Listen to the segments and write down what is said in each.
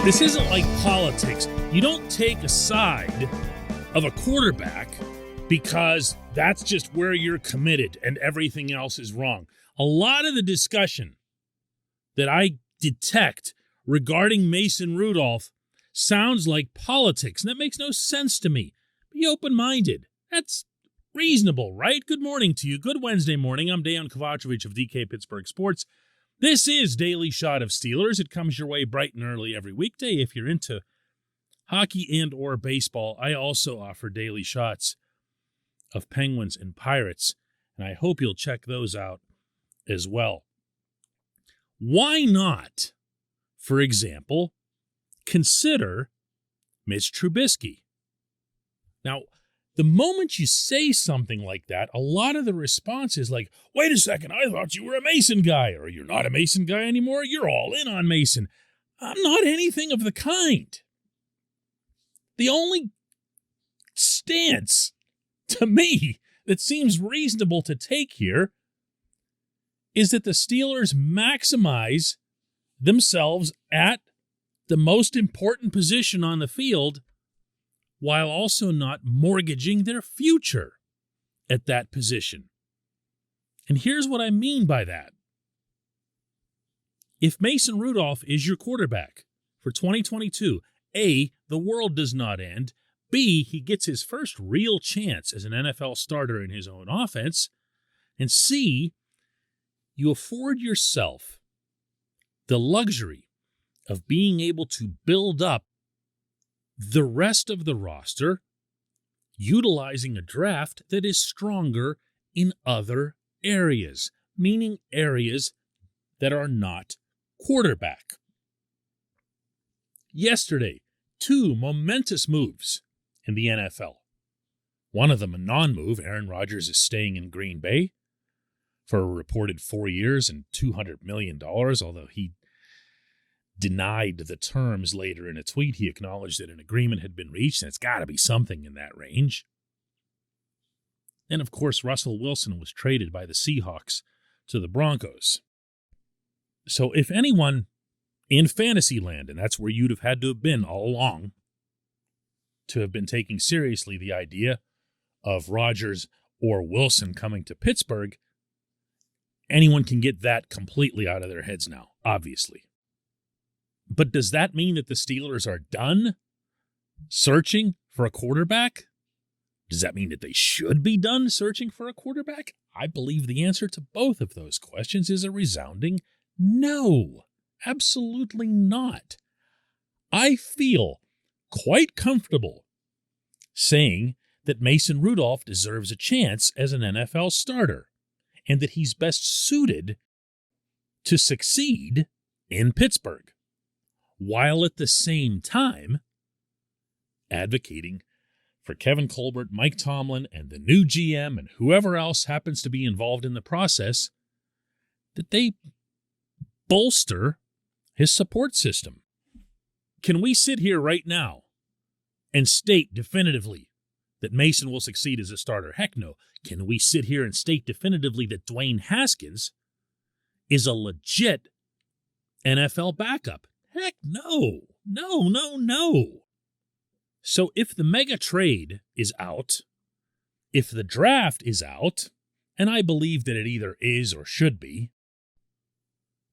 This isn't like politics. You don't take a side of a quarterback because that's just where you're committed and everything else is wrong. A lot of the discussion that I detect regarding Mason Rudolph sounds like politics, and that makes no sense to me. Be open-minded. That's reasonable, right? Good morning to you. Good Wednesday morning. I'm Dejan Kovacevic of DK Pittsburgh Sports. This is Daily Shot of Steelers. It comes your way bright and early every weekday. If you're into hockey and or baseball, I also offer daily shots of Penguins and Pirates, and I hope you'll check those out as well. Why not, for example, consider Mitch Trubisky? Now, the moment you say something like that, a lot of the response is like, wait a second, I thought you were a Mason guy, or you're not a Mason guy anymore, you're all in on Mason. I'm not anything of the kind. The only stance, to me, that seems reasonable to take here is that the Steelers maximize themselves at the most important position on the field while also not mortgaging their future at that position. And here's what I mean by that. If Mason Rudolph is your quarterback for 2022, A, the world does not end. B, he gets his first real chance as an NFL starter in his own offense. And C, you afford yourself the luxury of being able to build up the rest of the roster utilizing a draft that is stronger in other areas, meaning areas that are not quarterback. Yesterday, two momentous moves in the NFL. One of them a non-move. Aaron Rodgers is staying in Green Bay for a reported 4 years and $200 million, although he denied the terms later in a tweet. He acknowledged that an agreement had been reached, and it's got to be something in that range. And, of course, Russell Wilson was traded by the Seahawks to the Broncos. So if anyone in fantasy land, and that's where you'd have had to have been all along, to have been taking seriously the idea of Rodgers or Wilson coming to Pittsburgh, anyone can get that completely out of their heads now, obviously. But does that mean that the Steelers are done searching for a quarterback? Does that mean that they should be done searching for a quarterback? I believe the answer to both of those questions is a resounding no. Absolutely not. I feel quite comfortable saying that Mason Rudolph deserves a chance as an NFL starter and that he's best suited to succeed in Pittsburgh, while at the same time advocating for Kevin Colbert, Mike Tomlin, and the new GM and whoever else happens to be involved in the process, that they bolster his support system. Can we sit here right now and state definitively that Mason will succeed as a starter? Heck no. Can we sit here and state definitively that Dwayne Haskins is a legit NFL backup? Heck no. No. So if the mega trade is out, if the draft is out, and I believe that it either is or should be,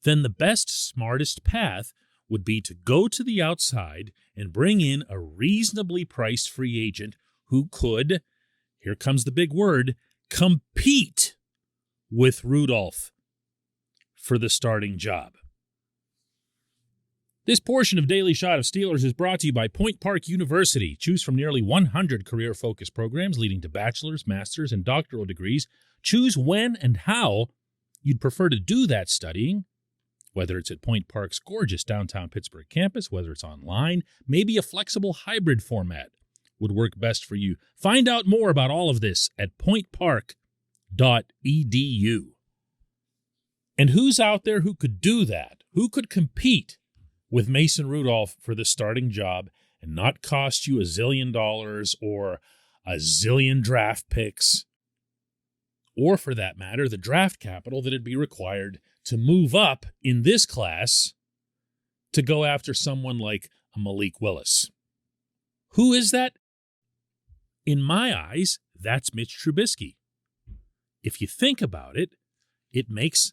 then the best, smartest path would be to go to the outside and bring in a reasonably priced free agent who could, here comes the big word, compete with Rudolph for the starting job. This portion of Daily Shot of Steelers is brought to you by Point Park University. Choose from nearly 100 career-focused programs leading to bachelor's, master's, and doctoral degrees. Choose when and how you'd prefer to do that studying, whether it's at Point Park's gorgeous downtown Pittsburgh campus, whether it's online, maybe a flexible hybrid format would work best for you. Find out more about all of this at pointpark.edu. And who's out there who could do that? Who could compete with Mason Rudolph for the starting job and not cost you $1 zillion or a zillion draft picks, or for that matter, the draft capital that would be required to move up in this class to go after someone like Malik Willis. Who is that? In my eyes, that's Mitch Trubisky. If you think about it, it makes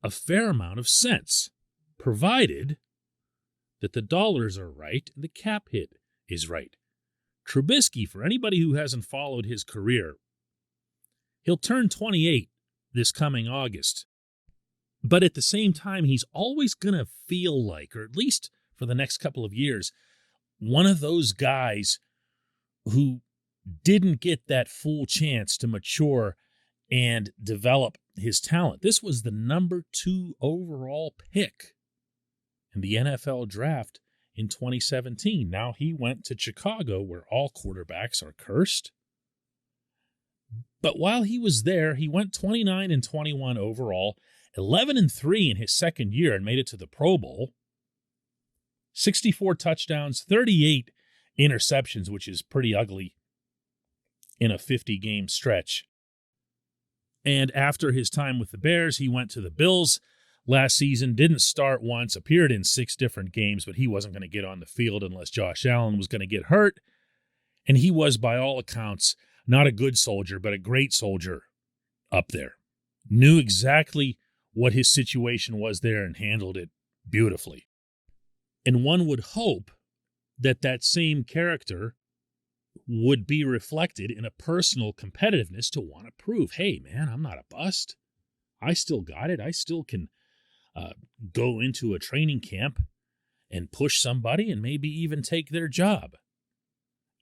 a fair amount of sense, provided that the dollars are right and the cap hit is right. Trubisky, for anybody who hasn't followed his career, he'll turn 28 this coming August. But at the same time, he's always going to feel like, or at least for the next couple of years, one of those guys who didn't get that full chance to mature and develop his talent. This was the number 2 overall pick in the NFL draft in 2017. Now he went to Chicago, where all quarterbacks are cursed. But while he was there, he went 29-21 overall, 11-3 in his second year and made it to the Pro Bowl. 64 touchdowns, 38 interceptions, which is pretty ugly in a 50-game stretch. And after his time with the Bears, he went to the Bills last season, didn't start once, appeared in 6 different games, but he wasn't going to get on the field unless Josh Allen was going to get hurt. And he was, by all accounts, not a good soldier, but a great soldier up there. Knew exactly what his situation was there and handled it beautifully. And one would hope that that same character would be reflected in a personal competitiveness to want to prove, hey, man, I'm not a bust. I still got it. I still can go into a training camp and push somebody and maybe even take their job.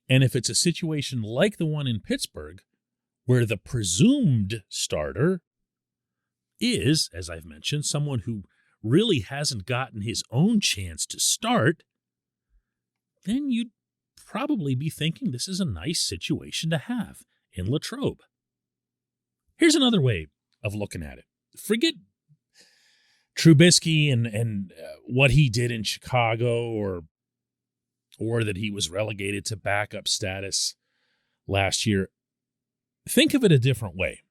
And if it's a situation like the one in Pittsburgh, where the presumed starter is, as I've mentioned, someone who really hasn't gotten his own chance to start, then you'd probably be thinking this is a nice situation to have in Latrobe. Here's another way of looking at it. Forget Trubisky and what he did in Chicago, or that he was relegated to backup status last year. Think of it a different way.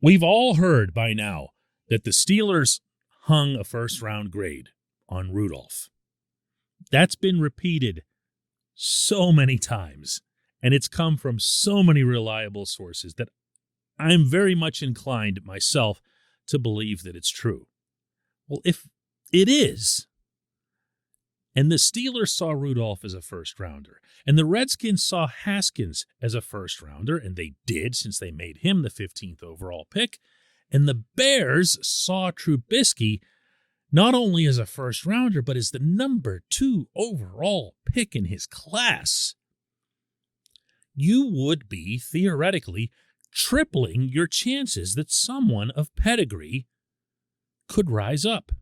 We've all heard by now that the Steelers hung a first-round grade on Rudolph. That's been repeated so many times, and it's come from so many reliable sources that I'm very much inclined myself to believe that it's true. Well, if it is, and the Steelers saw Rudolph as a first-rounder, and the Redskins saw Haskins as a first-rounder, and they did since they made him the 15th overall pick, and the Bears saw Trubisky not only as a first-rounder, but as the number 2 overall pick in his class, you would be, theoretically, tripling your chances that someone of pedigree could rise up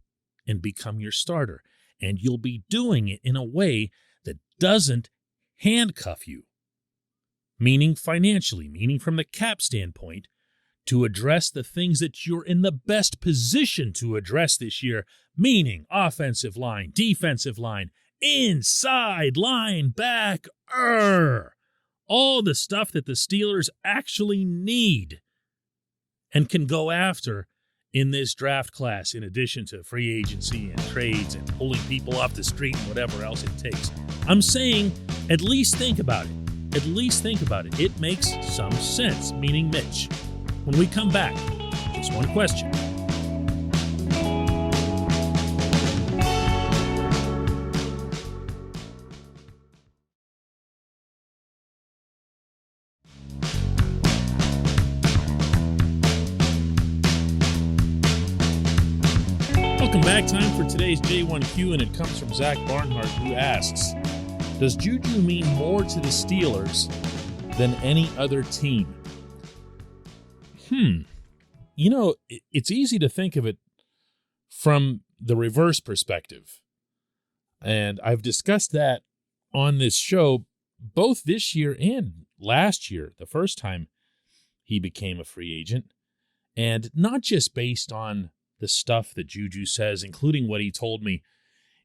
and become your starter. And you'll be doing it in a way that doesn't handcuff you, meaning financially, meaning from the cap standpoint, to address the things that you're in the best position to address this year, meaning offensive line, defensive line, inside linebacker, all the stuff that the Steelers actually need and can go after in this draft class, in addition to free agency and trades and pulling people off the street and whatever else it takes. I'm saying at least think about it. At least think about it. It makes some sense, meaning Mitch. When we come back, just one question. Welcome back. Time for today's J1Q, and it comes from Zach Barnhart, who asks, does Juju mean more to the Steelers than any other team? You know, it's easy to think of it from the reverse perspective. And I've discussed that on this show both this year and last year, the first time he became a free agent. And not just based on the stuff that Juju says, including what he told me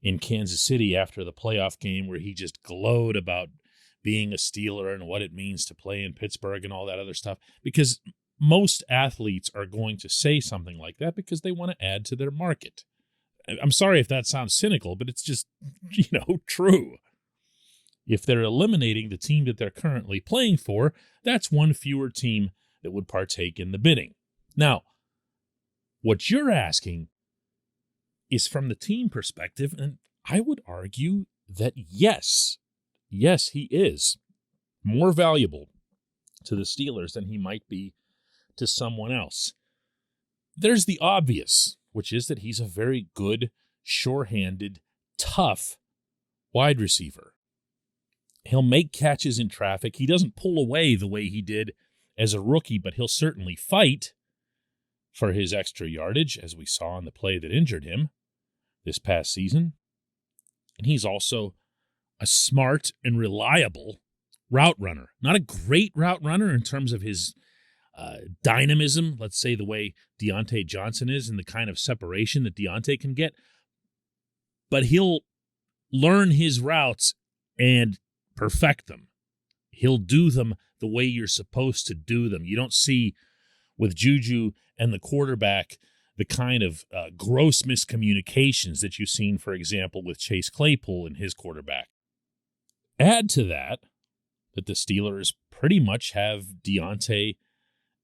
in Kansas City after the playoff game, where he just glowed about being a Steeler and what it means to play in Pittsburgh and all that other stuff. Because most athletes are going to say something like that because they want to add to their market. I'm sorry if that sounds cynical, but it's just, true. If they're eliminating the team that they're currently playing for, that's one fewer team that would partake in the bidding. Now, what you're asking is from the team perspective, and I would argue that yes, he is more valuable to the Steelers than he might be to someone else. There's the obvious, which is that he's a very good, sure-handed, tough wide receiver. He'll make catches in traffic. He doesn't pull away the way he did as a rookie, but he'll certainly fight for his extra yardage, as we saw in the play that injured him this past season. And he's also a smart and reliable route runner. Not a great route runner in terms of his dynamism, let's say the way Deontay Johnson is and the kind of separation that Deontay can get. But he'll learn his routes and perfect them. He'll do them the way you're supposed to do them. You don't see with Juju and the quarterback the kind of gross miscommunications that you've seen, for example, with Chase Claypool and his quarterback. Add to that the Steelers pretty much have Deontay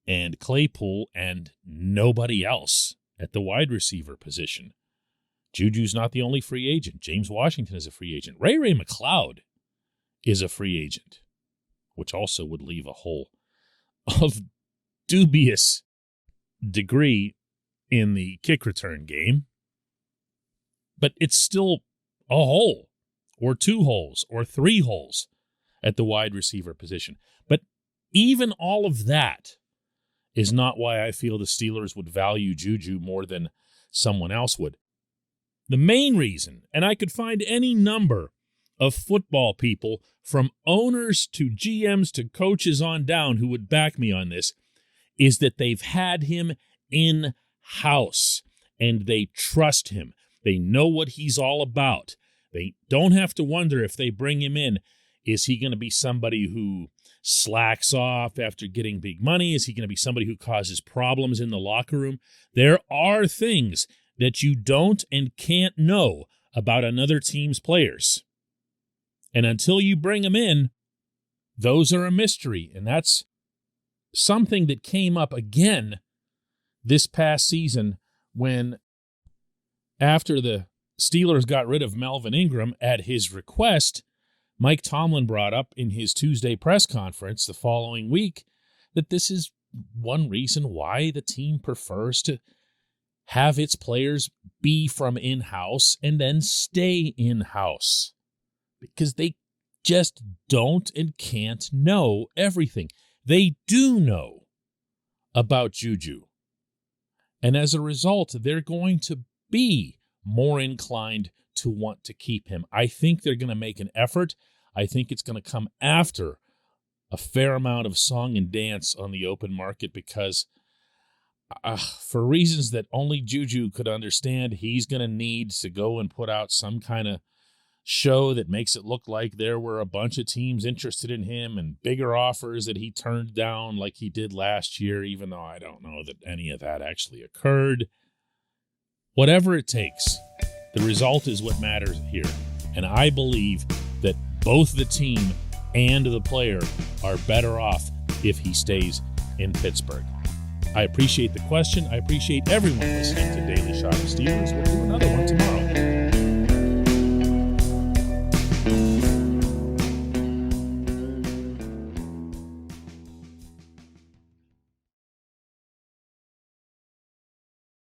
and Claypool and nobody else at the wide receiver position. Juju's not the only free agent. James Washington is a free agent. Ray McLeod is a free agent, which also would leave a hole of dubious degree in the kick return game. But it's still a hole, or two holes, or three holes at the wide receiver position. But even all of that is not why I feel the Steelers would value Juju more than someone else would. The main reason, and I could find any number of football people, from owners to GMs to coaches on down, who would back me on this, is that they've had him in-house and they trust him. They know what he's all about. They don't have to wonder if they bring him in, is he going to be somebody who slacks off after getting big money? Is he going to be somebody who causes problems in the locker room? There are things that you don't and can't know about another team's players. And until you bring them in, those are a mystery. And that's something that came up again this past season when, after the Steelers got rid of Melvin Ingram at his request, Mike Tomlin brought up in his Tuesday press conference the following week that this is one reason why the team prefers to have its players be from in-house and then stay in-house, because they just don't and can't know everything. They do know about Juju. And as a result, they're going to be more inclined to want to keep him. I think they're going to make an effort. I think it's going to come after a fair amount of song and dance on the open market, because for reasons that only Juju could understand, he's going to need to go and put out some kind of show that makes it look like there were a bunch of teams interested in him and bigger offers that he turned down like he did last year, even though I don't know that any of that actually occurred. Whatever it takes, the result is what matters here. And I believe that both the team and the player are better off if he stays in Pittsburgh. I appreciate the question. I appreciate everyone listening to Daily Shot of Steelers. We'll